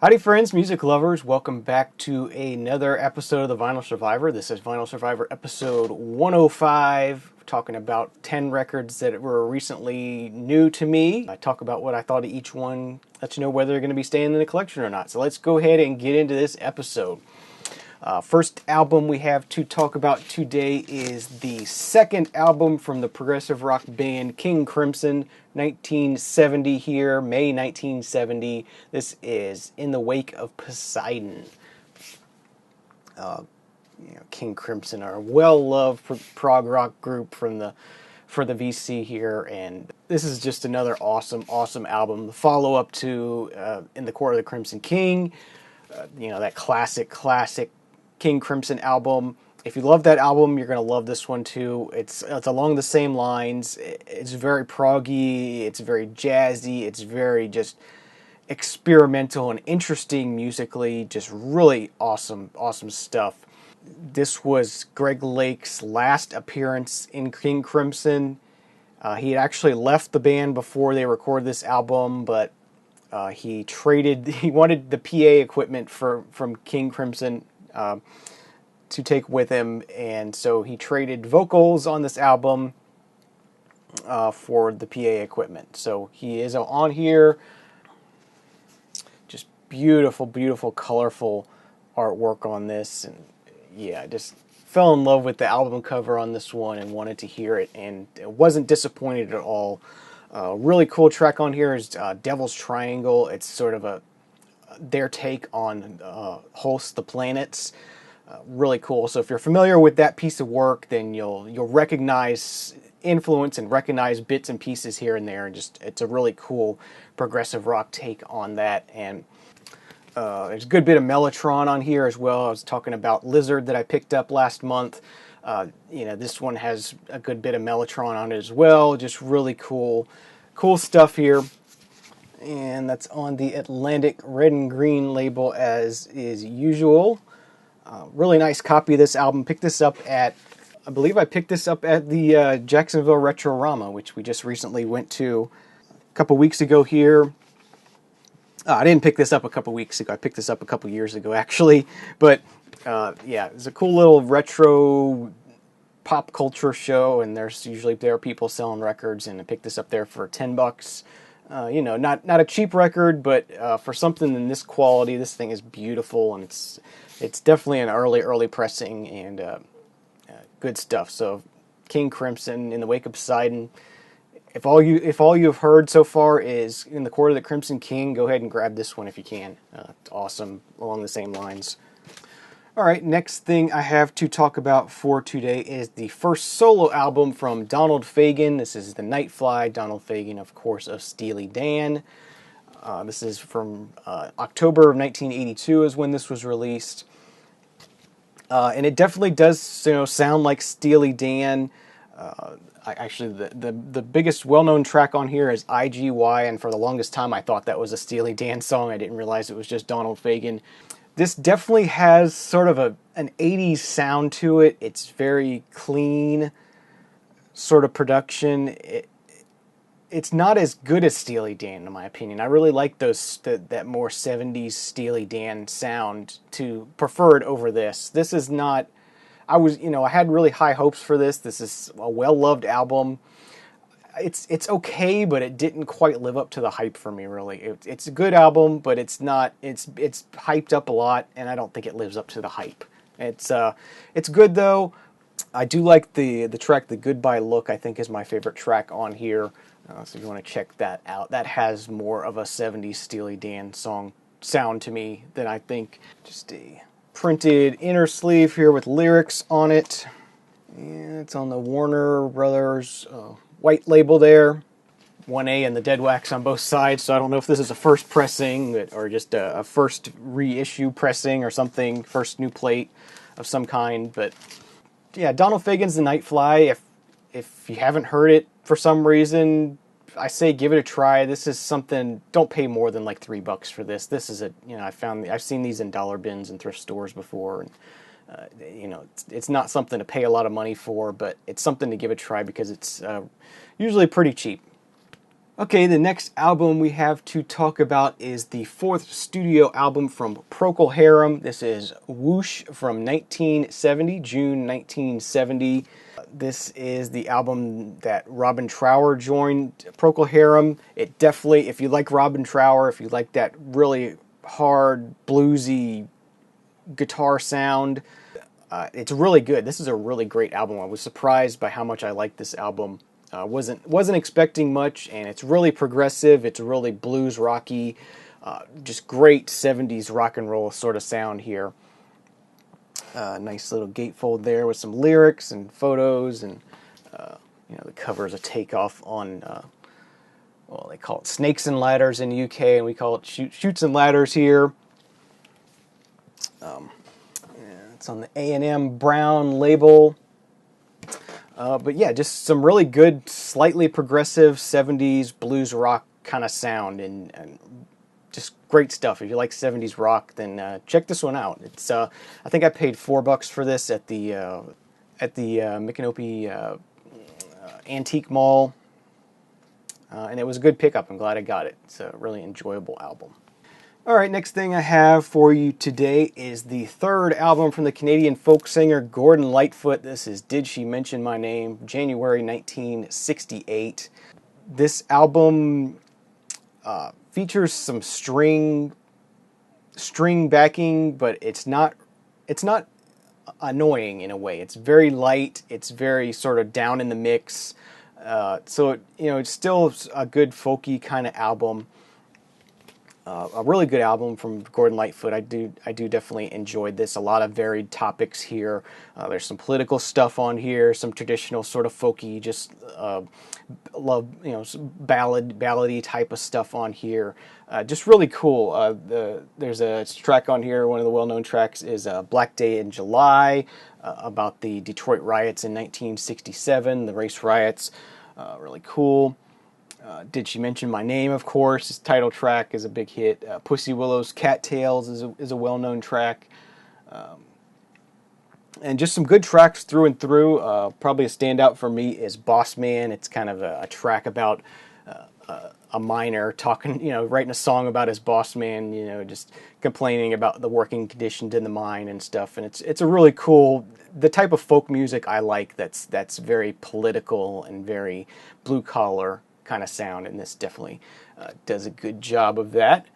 Howdy friends, music lovers, welcome back to another episode of the Vinyl Survivor. This is Vinyl Survivor episode 105, talking about 10 records that were recently new to me. I talk about what I thought of each one, let you know whether they're going to be staying in the collection or not. So let's go ahead and get into this episode. First album we have to talk about today is the second album from the progressive rock band King Crimson, 1970 here, May 1970. This is In the Wake of Posideon. King Crimson are a well-loved prog rock group for the VC here, and this is just another awesome album. The follow-up to In the Court of the Crimson King, that classic King Crimson album. If you love that album, you're going to love this one too. It's along the same lines. It's very proggy, it's very jazzy, it's very just experimental and interesting musically. Just really awesome stuff. This was Greg Lake's last appearance in King Crimson. He had actually left the band before they recorded this album, but he wanted the PA equipment from King Crimson to take with him, and so he traded vocals on this album for the PA equipment. So he is on here. Just beautiful, colorful artwork on this, and yeah, I just fell in love with the album cover on this one and wanted to hear it, and wasn't disappointed at all. Really cool track on here is Devil's Triangle. It's sort of their take on Host the Planets. Really cool. So if you're familiar with that piece of work, then you'll recognize influence and recognize bits and pieces here and there, and just it's a really cool progressive rock take on that. And there's a good bit of Mellotron on here as well. I was talking about Lizard that I picked up last month. This one has a good bit of Mellotron on it as well. Just really cool stuff here. And that's on the Atlantic Red and Green label as is usual. Really nice copy of this album. I believe I picked this up at the Jacksonville Retro-Rama, which we just recently went to a couple weeks ago here. I didn't pick this up a couple weeks ago. I picked this up a couple years ago, actually. But, it's a cool little retro pop culture show, and there are people selling records, and I picked this up there for $10. Not a cheap record, but for something in this quality, this thing is beautiful, and it's definitely an early pressing, and good stuff. So King Crimson, In the Wake of Poseidon. If all you've heard so far is In the Court of the Crimson King, go ahead and grab this one if you can. It's awesome along the same lines. All right, next thing I have to talk about for today is the first solo album from Donald Fagen. This is the Nightfly. Donald Fagen, of course, of Steely Dan. This is from October of 1982 is when this was released. And it definitely does sound like Steely Dan. The biggest well-known track on here is IGY, and for the longest time I thought that was a Steely Dan song. I didn't realize it was just Donald Fagen. This definitely has sort of an 80s sound to it. It's very clean sort of production. It's not as good as Steely Dan, in my opinion. I really like that more 70s Steely Dan sound, to prefer it over this. This is not... I had really high hopes for this. This is a well-loved album. It's okay, but it didn't quite live up to the hype for me, really. It's a good album, but it's not. It's hyped up a lot, and I don't think it lives up to the hype. It's good though. I do like the track "The Goodbye Look." I think is my favorite track on here. So if you want to check that out, that has more of a 70s Steely Dan song sound to me than I think. Just a printed inner sleeve here with lyrics on it. And it's on the Warner Brothers white label there. 1A and the dead wax on both sides, so I don't know if this is a first pressing or just a first reissue pressing or something, first new plate of some kind. But yeah, Donald Fagen's The Nightfly. If you haven't heard it for some reason, I say give it a try. This is something. Don't pay more than like $3 for this. This is I've seen these in dollar bins and thrift stores before, and it's not something to pay a lot of money for, but it's something to give a try because it's usually pretty cheap. Okay, the next album we have to talk about is the fourth studio album from Procol Harum. This is Whoosh from 1970, June 1970. This is the album that Robin Trower joined Procol Harum. It definitely, if you like Robin Trower, if you like that really hard, bluesy guitar sound, it's really good. This is a really great album. I was surprised by how much I liked this album. Wasn't expecting much, and it's really progressive. It's really blues rocky, just great 70s rock and roll sort of sound here. Nice little gatefold there with some lyrics and photos, and the cover is a takeoff on well, they call it Snakes and Ladders in the UK, and we call it Chutes and Ladders here. It's on the A&M Brown label. But yeah, just some really good, slightly progressive 70s blues rock kind of sound, and just great stuff. If you like 70s rock, then check this one out. It's I think I paid $4 for this at the Micanopy Antique Mall, and it was a good pickup. I'm glad I got it. It's a really enjoyable album. All right, next thing I have for you today is the third album from the Canadian folk singer Gordon Lightfoot. This is Did She Mention My Name, January 1968. This album features some string backing, but it's not annoying in a way. It's very light. It's very sort of down in the mix. So it's still a good folky kind of album. A really good album from Gordon Lightfoot. I do definitely enjoyed this. A lot of varied topics here. There's some political stuff on here, some traditional sort of folky, just love, some ballady type of stuff on here. Just really cool. There's a track on here. One of the well-known tracks is Black Day in July, about the Detroit riots in 1967, the race riots. Really cool. Did She Mention My Name, of course. His title track is a big hit. Pussy Willow's Cattails is a well-known track. And just some good tracks through and through. Probably a standout for me is Boss Man. It's kind of a track about a miner talking, writing a song about his boss man, just complaining about the working conditions in the mine and stuff. And it's a really cool, the type of folk music I like that's very political and very blue collar kind of sound, and this definitely does a good job of that.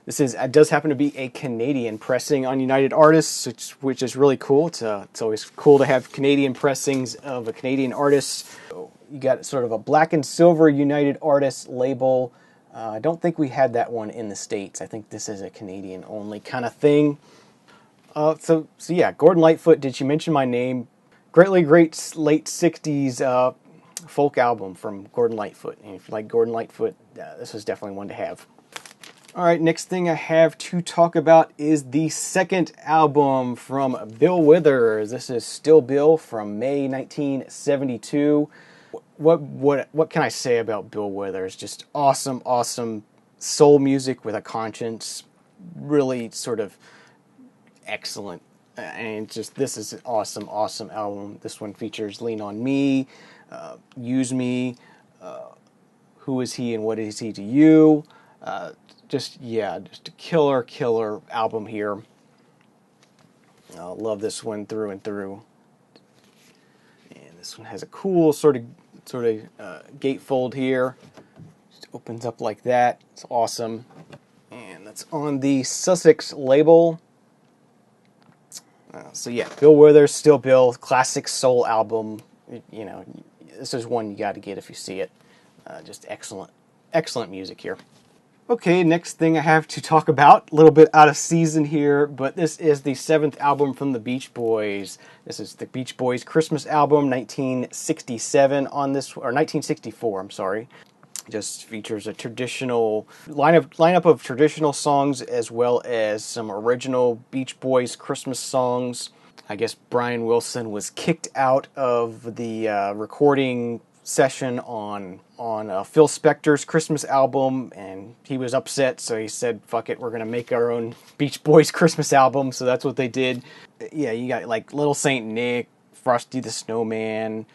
It does happen to be a Canadian pressing on United Artists, which is really cool. It's always cool to have Canadian pressings of a Canadian artist. So you got sort of a black and silver United Artists label. I don't think we had that one in the States. I think this is a Canadian only kind of thing. So yeah, Gordon Lightfoot, Did She Mention My Name? Great late 60s folk album from Gordon Lightfoot. And if you like Gordon Lightfoot, this is definitely one to have. All right, next thing I have to talk about is the second album from Bill Withers. This is Still Bill from May 1972. What can I say about Bill Withers? Just awesome soul music with a conscience. Really sort of excellent. And just, this is an awesome album. This one features Lean on Me, Use Me, Who Is He and What Is He to You? Just a killer album here. I love this one through and through. And this one has a cool sort of gatefold here. Just opens up like that. It's awesome. And that's on the Sussex label. So yeah, Bill Withers, Still Bill, classic soul album. This is one you got to get if you see it. Just excellent music here. Okay, next thing I have to talk about, a little bit out of season here, but this is the seventh album from the Beach Boys. This is the Beach Boys Christmas album, 1967 on this, or 1964, I'm sorry. Just features a traditional lineup of traditional songs as well as some original Beach Boys Christmas songs. I guess Brian Wilson was kicked out of the recording session on Phil Spector's Christmas album, and he was upset, so he said, fuck it, we're going to make our own Beach Boys Christmas album. So that's what they did. Yeah, you got like Little Saint Nick, Frosty the Snowman,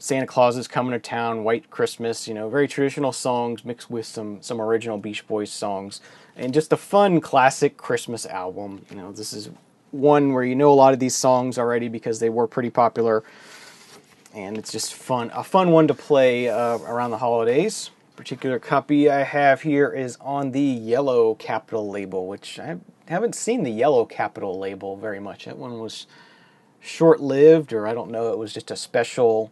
Santa Claus is Coming to Town, White Christmas, very traditional songs mixed with some original Beach Boys songs. And just a fun classic Christmas album. This is one where you know a lot of these songs already because they were pretty popular. And it's just a fun one to play around the holidays. Particular copy I have here is on the Yellow Capitol label, which I haven't seen the Yellow Capitol label very much. That one was short-lived, or I don't know, it was just a special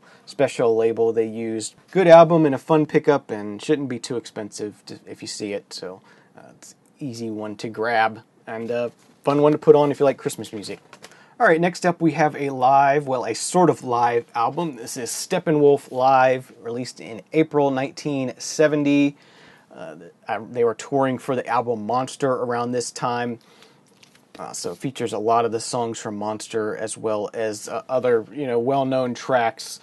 label they used. Good album and a fun pickup, and shouldn't be too expensive if you see it, so it's an easy one to grab, and a fun one to put on if you like Christmas music. Alright, next up we have a sort of live album. This is Steppenwolf-Live, released in April 1970. They were touring for the album Monster around this time. So it features a lot of the songs from Monster, as well as other, well-known tracks.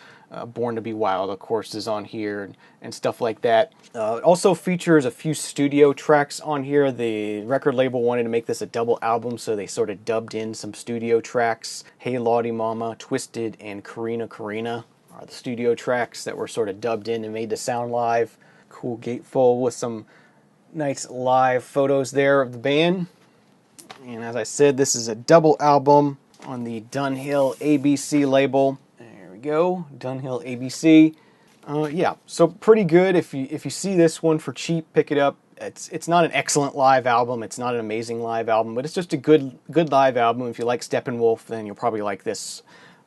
Born to Be Wild, of course, is on here, and stuff like that. It also features a few studio tracks on here. The record label wanted to make this a double album, so they sort of dubbed in some studio tracks. Hey Lawdy Mama, Twisted, and Karina Karina are the studio tracks that were sort of dubbed in and made to sound live. Cool gatefold with some nice live photos there of the band. And as I said, this is a double album on the Dunhill ABC label. There we go, Dunhill ABC. Yeah, so pretty good. If you see this one for cheap, pick it up. It's not an excellent live album. It's not an amazing live album, but it's just a good live album. If you like Steppenwolf, then you'll probably like this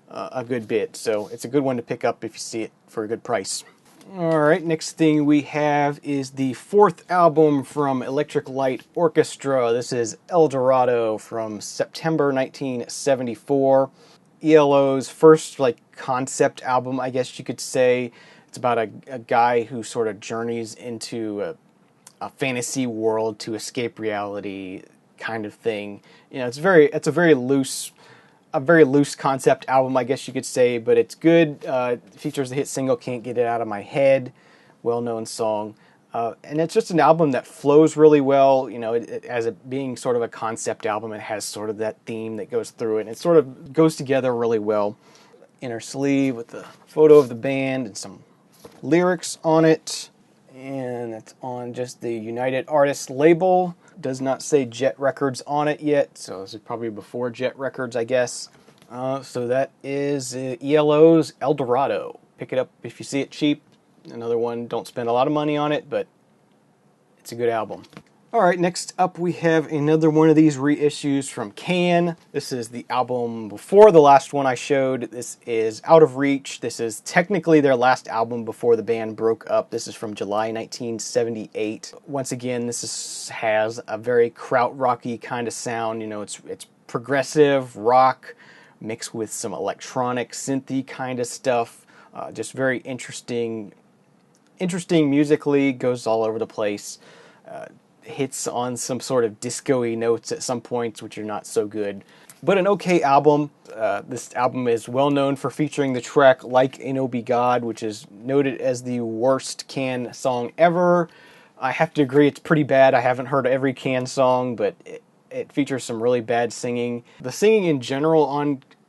a good bit. So it's a good one to pick up if you see it for a good price. Alright, next thing we have is the fourth album from Electric Light Orchestra. This is Eldorado from September 1974. ELO's first concept album, I guess you could say. It's about a guy who sort of journeys into a fantasy world to escape reality kind of thing. It's a very loose concept album, I guess you could say, but it's good. It features the hit single Can't Get It Out of My Head, well-known song. And it's just an album that flows really well. As it being sort of a concept album, it has sort of that theme that goes through it, and it sort of goes together really well. Inner sleeve with the photo of the band and some lyrics on it. And it's on just the United Artists label. Does not say Jet Records on it yet, so this is probably before Jet Records, I guess. So that is ELO's Eldorado. Pick it up if you see it cheap. Another one, don't spend a lot of money on it, but it's a good album. Alright, next up we have another one of these reissues from Can. This is the album before the last one I showed. This is Out of Reach. This is technically their last album before the band broke up. This is from July 1978. Once again, has a very krautrocky kind of sound. It's progressive rock mixed with some electronic synthy kind of stuff. Just very interesting musically, goes all over the place. Hits on some sort of disco-y notes at some points, which are not so good. But an okay album. This album is well known for featuring the track Like Ain't No Be God, which is noted as the worst Can song ever. I have to agree, it's pretty bad. I haven't heard every Can song, but it features some really bad singing. The singing in general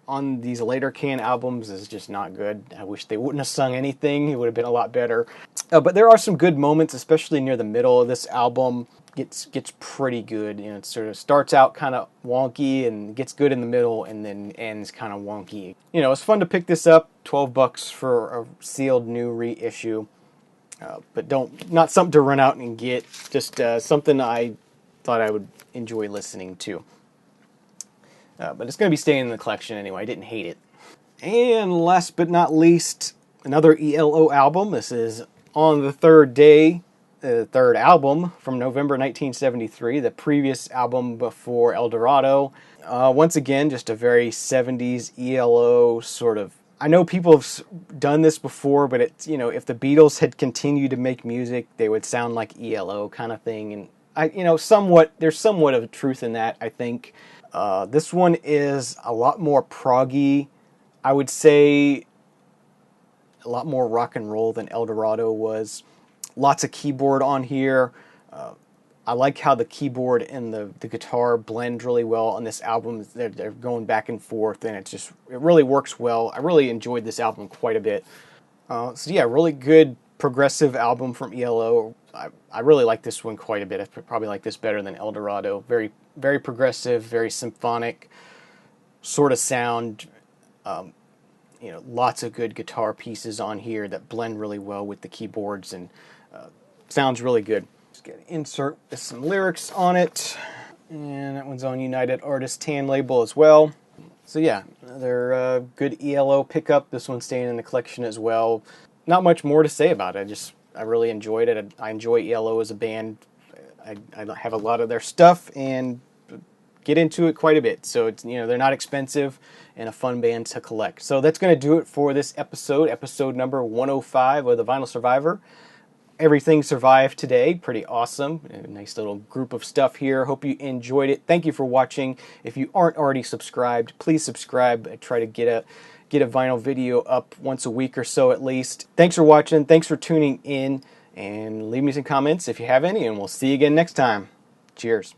on these later Can albums is just not good. I wish they wouldn't have sung anything. It would have been a lot better. But there are some good moments, especially near the middle of this album. Gets pretty good. It sort of starts out kind of wonky and gets good in the middle and then ends kind of wonky. It's fun to pick this up. $12 for a sealed new reissue. But not something to run out and get. Just something I thought I would enjoy listening to. But it's going to be staying in the collection anyway. I didn't hate it. And last but not least, another ELO album. This is On the Third Day, the third album from November 1973, the previous album before Eldorado. Once again, just a very 70s ELO sort of... I know people have done this before, but it's, if the Beatles had continued to make music, they would sound like ELO kind of thing. And there's somewhat of truth in that, I think. This one is a lot more proggy. I would say a lot more rock and roll than Eldorado was. Lots of keyboard on here. I like how the keyboard and the guitar blend really well on this album. They're going back and forth, and it really works well. I really enjoyed this album quite a bit. So yeah, really good progressive album from ELO. I really like this one quite a bit. I probably like this better than Eldorado. Very, very progressive, very symphonic sort of sound. Lots of good guitar pieces on here that blend really well with the keyboards, and sounds really good. Just get an insert with some lyrics on it, and that one's on United Artists Tan label as well. So yeah, another good ELO pickup. This one's staying in the collection as well. Not much more to say about it. I really enjoyed it. I enjoy ELO as a band. I have a lot of their stuff and get into it quite a bit. So it's, they're not expensive and a fun band to collect. So that's going to do it for this episode number 105 of the Vinyl Survivor. Everything survived today. Pretty awesome. A nice little group of stuff here. Hope you enjoyed it. Thank you for watching. If you aren't already subscribed, please subscribe. I try to get a vinyl video up once a week or so at least. Thanks for watching. Thanks for tuning in. And leave me some comments if you have any. And we'll see you again next time. Cheers.